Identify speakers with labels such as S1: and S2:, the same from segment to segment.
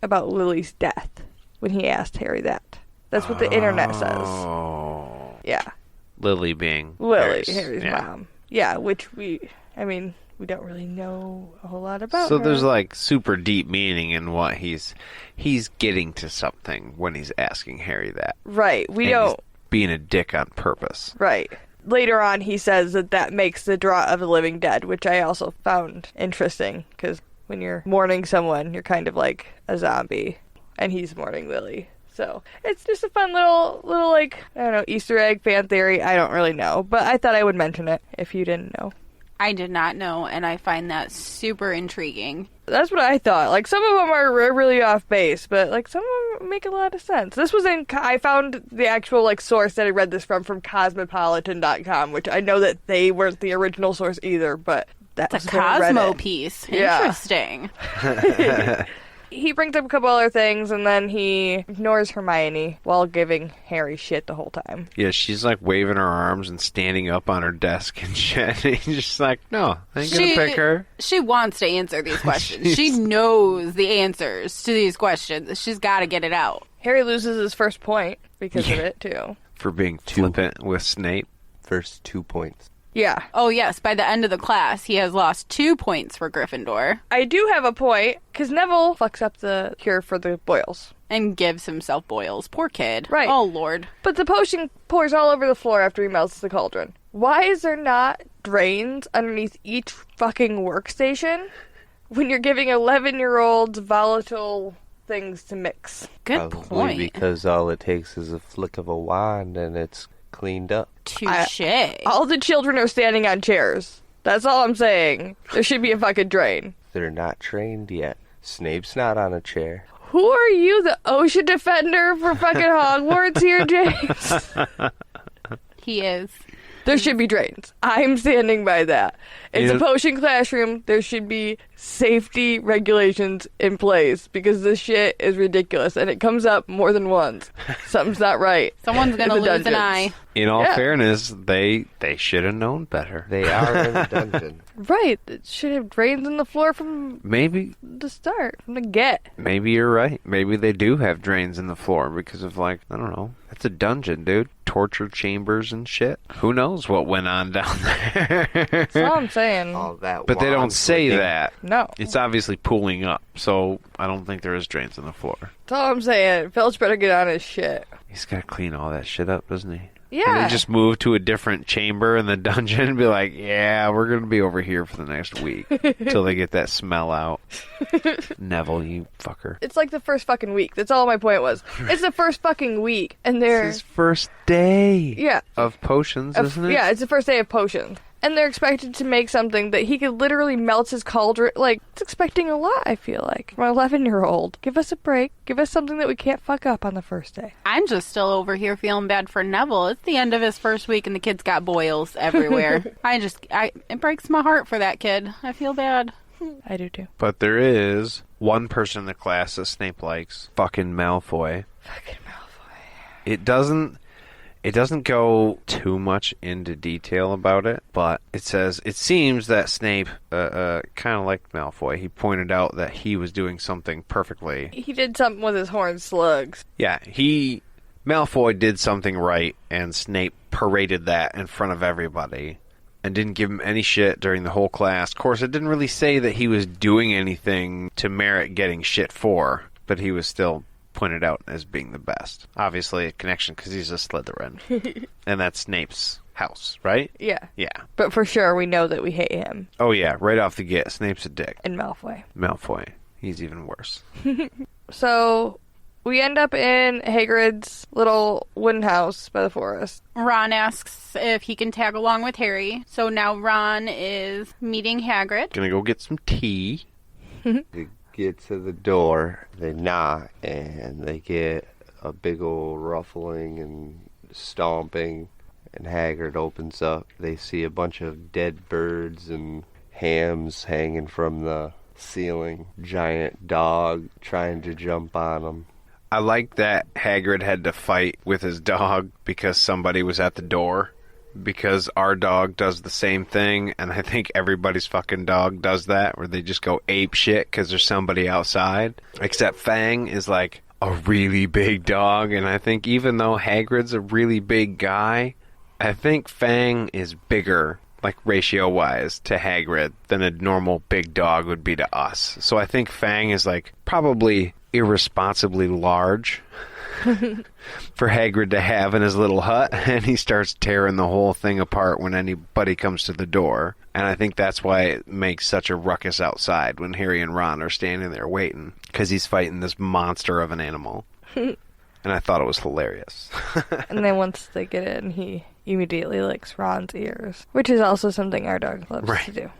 S1: about Lily's death when he asked Harry that. That's what the internet says. Yeah.
S2: Lily being
S1: Harry's mom. Yeah, which we don't really know a whole lot about
S2: So
S1: her.
S2: there's like super deep meaning in what he's getting to something when he's asking Harry that.
S1: Right.
S2: He's being a dick on purpose.
S1: Right. Later on, he says that makes the draw of the living dead, which I also found interesting, because when you're mourning someone, you're kind of like a zombie, and he's mourning Lily. So it's just a fun little like, I don't know, Easter egg, fan theory. I don't really know, but I thought I would mention it if you didn't know.
S3: I did not know, and I find that super intriguing.
S1: That's what I thought. Like, some of them are really off base, but, like, some of them make a lot of sense. This was I found the actual, like, source that I read this from cosmopolitan.com, which I know that they weren't the original source either, but that was
S3: a Cosmo piece.
S1: Yeah.
S3: Interesting.
S1: He brings up a couple other things, and then he ignores Hermione while giving Harry shit the whole time.
S2: Yeah, she's like waving her arms and standing up on her desk and shit. And he's just like, no, I ain't gonna pick her.
S3: She wants to answer these questions. She knows the answers to these questions. She's got to get it out.
S1: Harry loses his first point because of it, too.
S2: For being flippant with Snape.
S4: First 2 points.
S1: Yeah.
S3: Oh, yes. By the end of the class, he has lost 2 points for Gryffindor.
S1: I do have a point, because Neville fucks up the cure for the boils.
S3: And gives himself boils. Poor kid.
S1: Right.
S3: Oh, Lord.
S1: But the potion pours all over the floor after he melts the cauldron. Why is there not drains underneath each fucking workstation when you're giving 11-year-olds volatile things to mix?
S3: Good
S4: Probably
S3: point.
S4: Because all it takes is a flick of a wand and it's cleaned up.
S3: Touché.
S1: All the children are standing on chairs. That's all I'm saying. There should be a fucking drain.
S4: They're not trained yet. Snape's not on a chair.
S1: Who are you, the ocean defender for fucking Hogwarts here, James?
S3: He is.
S1: There should be drains. I'm standing by that. It's a potion classroom. There should be safety regulations in place because this shit is ridiculous and it comes up more than once. Something's not right.
S3: Someone's going to lose
S1: dungeons.
S3: an eye.
S2: In all fairness, they should have known better.
S4: They are in a dungeon.
S1: Right. It should have drains in the floor from
S2: Maybe
S1: the start, from the get.
S2: Maybe you're right. Maybe they do have drains in the floor because of, like, I don't know. It's a dungeon, dude. Torture chambers and shit. Who knows what went on down there?
S1: That's all I'm saying.
S4: All that
S2: But they don't
S4: wand
S2: say
S4: flicking.
S2: that.
S1: No.
S2: It's obviously pooling up, so I don't think there is drains in the floor.
S1: That's all I'm saying. Filch better get on his shit.
S2: He's got to clean all that shit up, doesn't he?
S1: Yeah.
S2: And they just move to a different chamber in the dungeon and be like, yeah, we're going to be over here for the next week until they get that smell out. Neville, you fucker.
S1: It's like the first fucking week. That's all my point was. It's the first fucking week, and they're...
S2: It's his first day of potions, isn't it?
S1: Yeah, it's the first day of potions. And they're expected to make something that he could literally melt his cauldron. Like, it's expecting a lot, I feel like. From an 11-year-old. Give us a break. Give us something that we can't fuck up on the first day.
S3: I'm just still over here feeling bad for Neville. It's the end of his first week and the kid's got boils everywhere. It breaks my heart for that kid. I feel bad.
S1: I do too.
S2: But there is one person in the class that Snape likes. Fucking Malfoy.
S1: Fucking Malfoy.
S2: It doesn't go too much into detail about it, but it says, it seems that Snape kind of liked Malfoy. He pointed out that he was doing something perfectly.
S1: He did something with his horned slugs.
S2: Yeah, Malfoy did something right, and Snape paraded that in front of everybody and didn't give him any shit during the whole class. Of course, it didn't really say that he was doing anything to merit getting shit for, but he was still pointed out as being the best. Obviously a connection because he's a Slytherin. And that's Snape's house, right?
S1: Yeah.
S2: Yeah.
S1: But for sure, we know that we hate him.
S2: Oh yeah, right off the get, Snape's a dick.
S1: And Malfoy.
S2: Malfoy. He's even worse.
S1: So, we end up in Hagrid's little wooden house by the forest.
S3: Ron asks if he can tag along with Harry. So now Ron is meeting Hagrid.
S2: Gonna go get some tea.
S4: They get to the door, they knock, and they get a big old ruffling and stomping, and Hagrid opens up. They see a bunch of dead birds and hams hanging from the ceiling. Giant dog trying to jump on them.
S2: I like that Hagrid had to fight with his dog because somebody was at the door because our dog does the same thing, and I think everybody's fucking dog does that, where they just go ape shit because there's somebody outside. Except Fang is like a really big dog, and I think even though Hagrid's a really big guy, I think Fang is bigger, like ratio-wise, to Hagrid than a normal big dog would be to us. So I think Fang is like probably irresponsibly large for Hagrid to have in his little hut, and he starts tearing the whole thing apart when anybody comes to the door. And I think that's why it makes such a ruckus outside when Harry and Ron are standing there waiting, because he's fighting this monster of an animal. And I thought it was hilarious.
S1: And then once they get in, he immediately licks Ron's ears, which is also something our dog loves to do.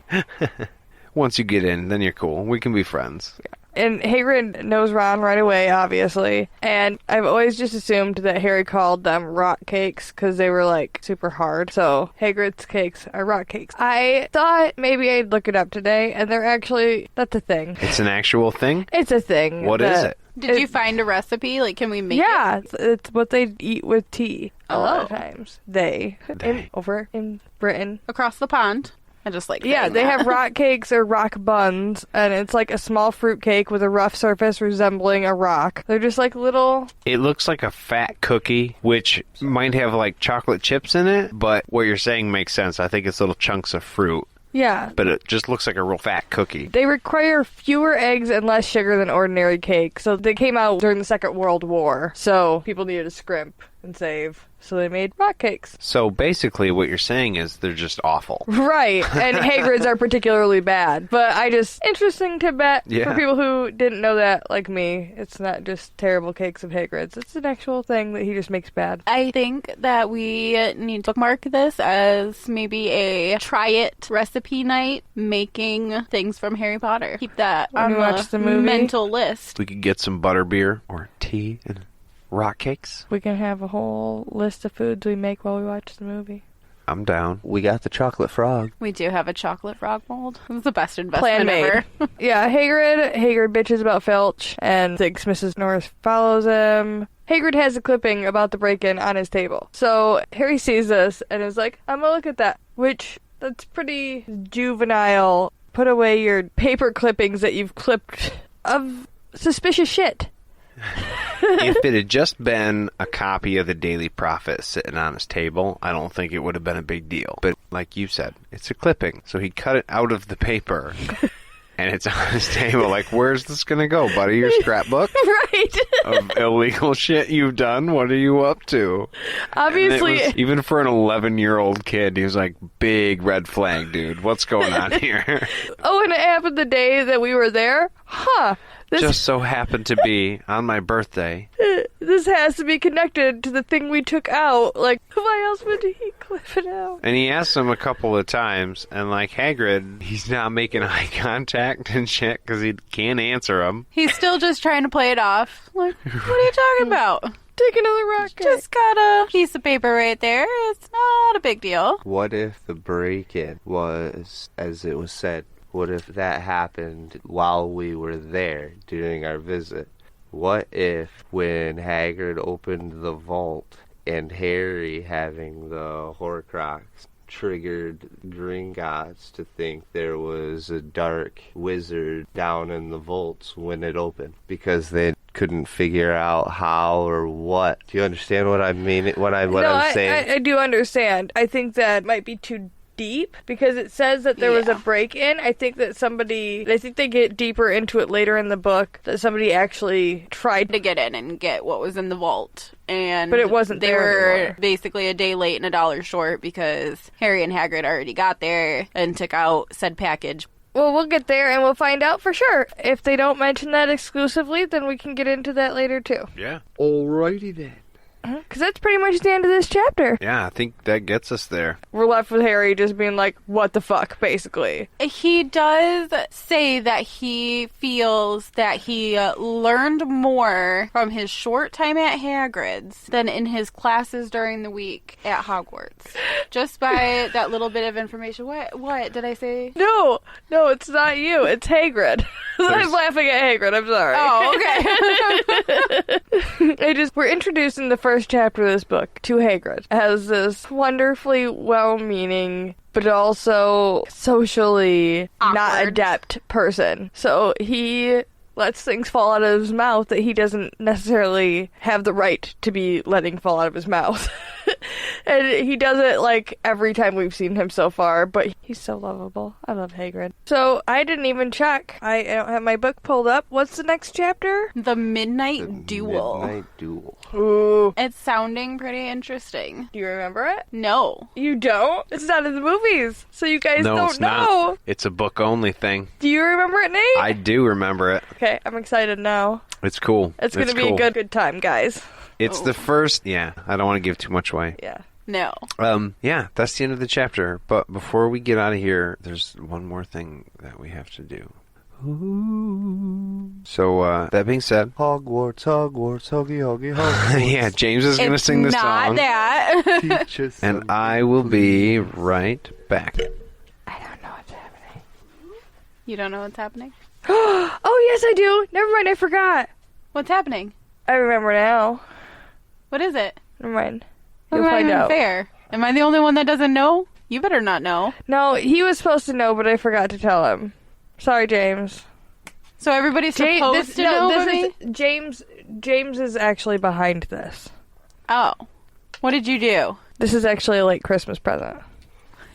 S2: Once you get in, then you're cool. We can be friends.
S1: Yeah. And Hagrid knows Ron right away, obviously. And I've always just assumed that Harry called them rock cakes because they were, like, super hard. So Hagrid's cakes are rock cakes. I thought maybe I'd look it up today, and they're actually, that's a thing.
S2: It's an actual thing?
S1: It's a thing.
S2: What is it?
S3: Did you find a recipe? Like, can we make it?
S1: Yeah, it's what they eat with tea a lot of times. Over in Britain.
S3: Across the pond. I just like
S1: Yeah, they have rock cakes or rock buns, and it's like a small fruit cake with a rough surface resembling a rock. They're just like little...
S2: It looks like a fat cookie, which might have like chocolate chips in it, but what you're saying makes sense. I think it's little chunks of fruit.
S1: Yeah.
S2: But it just looks like a real fat cookie.
S1: They require fewer eggs and less sugar than ordinary cake. So they came out during the Second World War. So people needed to scrimp and save. So they made rock cakes.
S2: So basically what you're saying is they're just awful.
S1: Right. And Hagrid's are particularly bad. But interesting to bet for people who didn't know that, like me. It's not just terrible cakes of Hagrid's. It's an actual thing that he just makes bad.
S3: I think that we need to bookmark this as maybe a try it recipe night, making things from Harry Potter. Keep that on the mental list.
S2: We could get some butterbeer or tea and rock cakes.
S1: We can have a whole list of foods we make while we watch the movie.
S2: I'm down.
S4: We got the chocolate frog.
S3: We do have a chocolate frog mold. It's the best investment ever.
S1: Yeah, Hagrid bitches about Filch and thinks Mrs. Norris follows him. Hagrid has a clipping about the break-in on his table. So Harry sees this and is like, I'm gonna look at that. Which, that's pretty juvenile. Put away your paper clippings that you've clipped of suspicious shit.
S2: If it had just been a copy of the Daily Prophet sitting on his table, I don't think it would have been a big deal. But like you said, it's a clipping. So he cut it out of the paper. And it's on his table. Like, where's this going to go, buddy? Your scrapbook?
S1: Right.
S2: Of illegal shit you've done? What are you up to?
S1: Obviously.
S2: Even for an 11-year-old kid, he was like, big red flag, dude. What's going on here?
S1: Oh, and it happened the day that we were there? Huh.
S2: This just so happened to be on my birthday.
S1: This has to be connected to the thing we took out. Like, why else would he clip it out?
S2: And he asked him a couple of times, and like Hagrid, he's not making eye contact and shit because he can't answer him.
S3: He's still just trying to play it off. Like, what are you talking about?
S1: Take another rock cake.
S3: Just got a piece of paper right there. It's not a big deal.
S4: What if the break-in was, as it was said, what if that happened while we were there during our visit? What if when Hagrid opened the vault and Harry having the Horcrux triggered Gringotts to think there was a dark wizard down in the vaults when it opened because they couldn't figure out how or what? Do you understand what I mean? I'm saying?
S1: I do understand. I think that might be too deep because it says that there was a break-in. I think they get deeper into it later in the book that somebody actually tried
S3: to get in and get what was in the vault. But
S1: it wasn't there anymore.
S3: Basically a day late and $1 short because Harry and Hagrid already got there and took out said package.
S1: Well, we'll get there and we'll find out for sure. If they don't mention that exclusively, then we can get into that later too.
S2: Yeah.
S4: Alrighty then.
S1: Because that's pretty much the end of this chapter.
S2: Yeah, I think that gets us there.
S1: We're left with Harry just being like, what the fuck, basically.
S3: He does say that he feels that he learned more from his short time at Hagrid's than in his classes during the week at Hogwarts. Just by that little bit of information. What did I say?
S1: No, it's not you. It's Hagrid. I'm laughing at Hagrid. I'm sorry.
S3: Oh, okay.
S1: We're introduced in the first chapter of this book to Hagrid as this wonderfully well-meaning, but also socially not
S3: Awkward.
S1: adept person. So he lets things fall out of his mouth that he doesn't necessarily have the right to be letting fall out of his mouth. And he does it like every time we've seen him so far, but he's so lovable. I love Hagrid. So I didn't even check. I don't have my book pulled up. What's the next chapter?
S3: The Midnight Duel.
S4: Midnight Duel.
S1: Ooh.
S3: It's sounding pretty interesting.
S1: Do you remember it?
S3: No.
S1: You don't? It's not in the movies, so you guys
S2: No,
S1: don't
S2: it's
S1: know.
S2: not. It's a book only thing.
S1: Do you remember it, Nate?
S2: I do remember it.
S1: Okay, I'm excited now.
S2: It's cool.
S1: It's gonna be
S2: cool.
S1: a good time, guys.
S2: It's the first. Yeah, I don't want to give too much away.
S1: Yeah.
S3: No.
S2: Yeah, that's the end of the chapter. But before we get out of here, there's one more thing that we have to do. So, that being said,
S4: Hogwarts, Hogwarts, Hoggy, Hoggy, Hogwarts.
S2: yeah, James is going to
S3: It's
S2: sing the
S3: not
S2: song.
S3: that.
S4: Teach us
S2: And
S4: something.
S2: I will be right back.
S1: I don't know what's happening.
S3: You don't know what's happening?
S1: Oh, yes, I do. Never mind, I forgot.
S3: What's happening?
S1: I remember now.
S3: What is it?
S1: Never mind.
S3: That's
S1: You'll
S3: not
S1: find
S3: even
S1: out.
S3: fair. Am I the only one that doesn't know? You better not know.
S1: No, he was supposed to know, but I forgot to tell him. Sorry, James.
S3: So everybody's supposed to know but me?
S1: James is actually behind this.
S3: Oh. What did you do?
S1: This is actually a late Christmas present.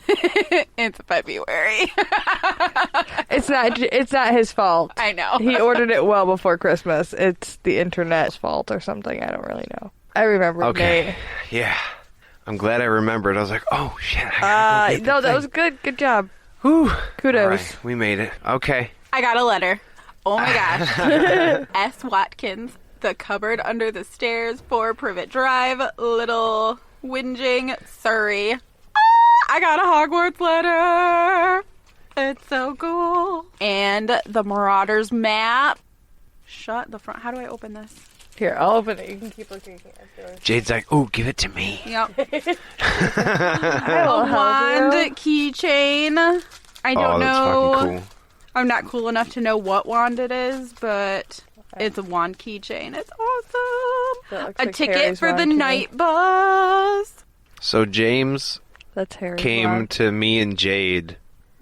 S3: It's February.
S1: It's not his fault.
S3: I know.
S1: He ordered it well before Christmas. It's the internet's fault or something. I don't really know. I remember.
S2: Okay.
S1: Nate.
S2: Yeah. I'm glad I remembered. I was like, oh, shit. I gotta go get
S1: No,
S2: the
S1: that
S2: thing.
S1: was good. Good job.
S2: Whew.
S1: Kudos.
S2: All right, we made it. Okay.
S3: I got a letter. Oh my gosh. S. Watkins, the cupboard under the stairs, 4 Privet Drive, Little Whinging, Surrey. I got a Hogwarts letter. It's so cool. And the Marauders map. Shut the front. How do I open this?
S1: Here, I'll open it. You can keep looking at yours.
S2: Jade's like, oh, give it to me.
S3: Yep.
S1: I will
S3: A
S1: help
S3: wand keychain. I don't
S2: Oh, that's
S3: know.
S2: fucking cool.
S3: I'm not cool enough to know what wand it is, but it's a wand keychain. It's awesome.
S1: That looks
S3: A
S1: like
S3: ticket
S1: Harry's
S3: for the
S1: wand to me.
S3: night bus.
S2: So James
S1: That's Harry's
S2: came
S1: wand.
S2: to me and Jade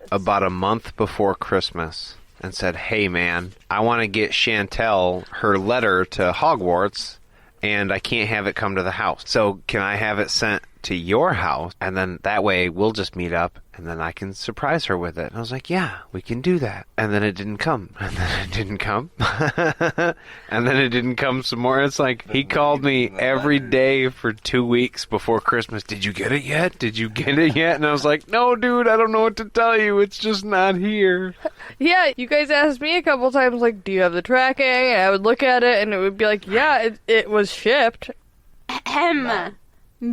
S2: about a month before Christmas and said, hey, man, I want to get Chantel her letter to Hogwarts, and I can't have it come to the house. So can I have it sent to your house? And then that way we'll just meet up, and then I can surprise her with it. And I was like, yeah, we can do that. And then it didn't come. And then it didn't come. And then it didn't come some more. It's like he called me every day for 2 weeks before Christmas. Did you get it yet? Did you get it yet? And I was like, no, dude, I don't know what to tell you. It's just not here.
S1: Yeah, you guys asked me a couple times, like, do you have the tracking? And I would look at it, and it would be like, yeah, it was shipped.
S3: Ahem.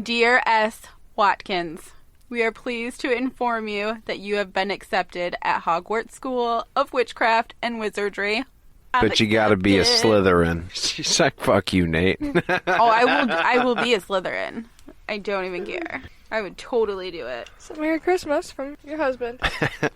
S3: Dear S. Watkins, we are pleased to inform you that you have been accepted at Hogwarts School of Witchcraft and Wizardry.
S2: But you gotta be a
S3: Accepted.
S2: Slytherin. She's like, fuck you, Nate.
S3: Oh, I will be a Slytherin. I don't even care. I would totally do it.
S1: So Merry Christmas from your husband.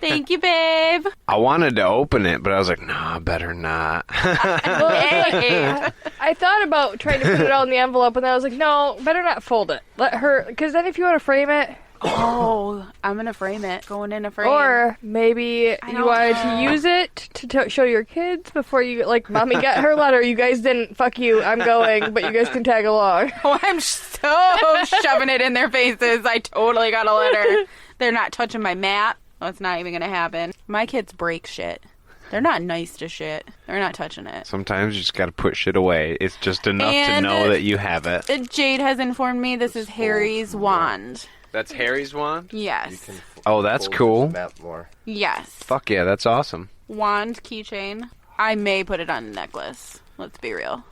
S3: Thank you, babe.
S2: I wanted to open it, but I was like, nah, better not.
S1: I thought about trying to put it all in the envelope, and then I was like, no, better not fold it. Let her, because then if you want to frame it,
S3: Oh, I'm gonna frame it. Going in a frame.
S1: or maybe you
S3: don't
S1: wanted
S3: know.
S1: to use it to show your kids before you, like, Mommy got her letter, you guys didn't, fuck you, I'm going, but you guys can tag along.
S3: Oh, I'm so shoving it in their faces. I totally got a letter. They're not touching my map. Oh, it's not even gonna happen. My kids break shit. They're not nice to shit. They're not touching it.
S2: Sometimes you just gotta put shit away. It's just enough
S3: And-
S2: to know that you have it.
S3: Jade has informed me this is Harry's wand.
S2: That's Harry's wand?
S3: Yes.
S2: Oh, that's
S4: Fold
S2: cool.
S4: this map more.
S3: Yes.
S2: Fuck yeah, that's awesome.
S3: Wand keychain. I may put it on a necklace. Let's be real.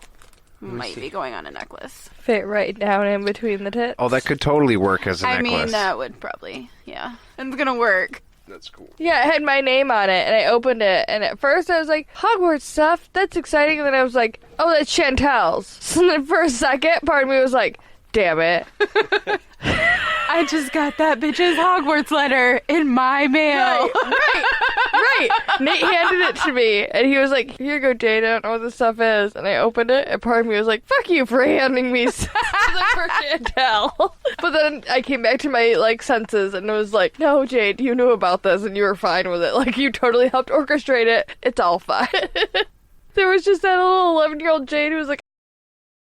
S3: Might be going on a necklace.
S1: Fit right down in between the tits.
S2: Oh, that could totally work as a
S3: I
S2: necklace.
S3: mean, that would probably, yeah. It's gonna work.
S2: That's cool.
S1: Yeah, it had my name on it, and I opened it, and at first I was like, Hogwarts stuff, that's exciting, and then I was like, oh, that's Chantel's. So then for a second, part of me was like, damn it.
S3: I just got that bitch's Hogwarts letter in my mail.
S1: Right. Nate handed it to me, and he was like, here you go, Jade, I don't know what this stuff is. And I opened it, and part of me was like, fuck you for handing me stuff for Chantel. But then I came back to my, like, senses, and it was like, no, Jade, you knew about this, and you were fine with it. Like, you totally helped orchestrate it. It's all fine. There was just that little 11-year-old Jade who was like,